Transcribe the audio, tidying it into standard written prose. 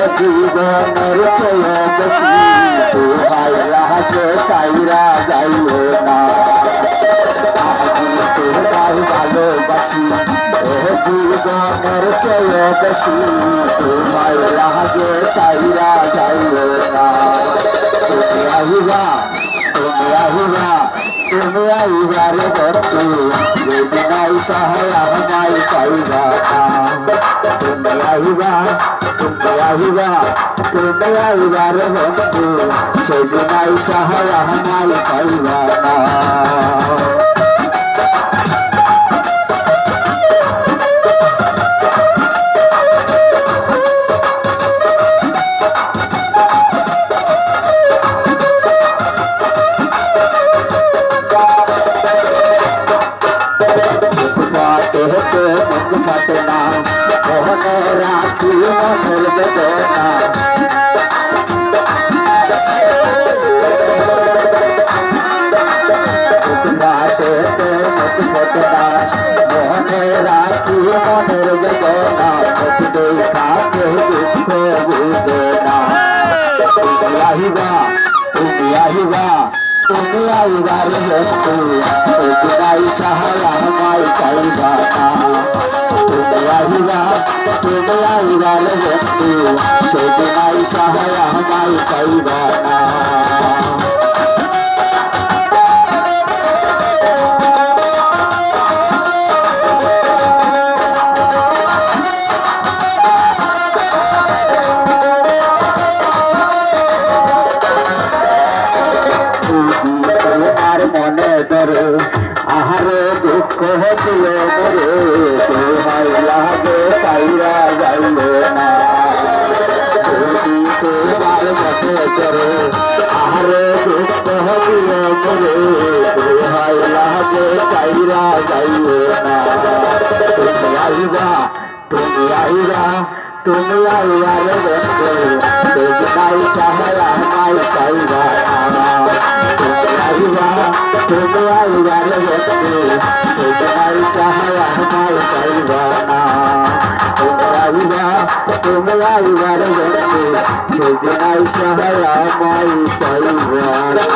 জীবনের চেয়ে বেশি তোমায় রাখে চাইরা যাইও না তোমায় ভালোবাসি জীবনের চেয়ে বেশি তোমায় রাখে চাইরা যাইও না তুমি আহিবা তুমি আহিবা তুমি আইবার বন্ধু যেদিন সহায় আমায় পাইবা তুমি আহিবা তুমি আহিবা তুমি আইবার বন্ধু সেদিন সহায় আমায় পাইবা না রাখি মনের বেদনা মনে রাখি মনের বেদনা দেখাতে দুঃখ বুঝে না তুমি আহিবা তুমি আহিবা তুমি আইবার বন্ধু সেদিনাই সাহায্য আমায় চাইবা না তুমি আহিবা তুমি আইবার বন্ধু সেদিনাই সাহায্য আমায় চাইবা না মনে ধরে আহারে দুঃখ হচ্ছিল মরে তোমায় লাগে চাইরা যাইলে না যদি তোমার মনে ধরে আহারে দুঃখ হচ্ছিল মরে তোমায় লাগে চাইরা যাইলে না তুমি আইবা তুমি আইবা তুমি আইবার বন্ধু সেদিনাই সাহায্য আমায় চাইবা তুমি আইবার বন্ধু সেদিনাই সাহায্য আমায় চাইবা না তুমি আইবা তুমি আইবার বন্ধু সেদিনাই সাহায্য আমায় চাইবা না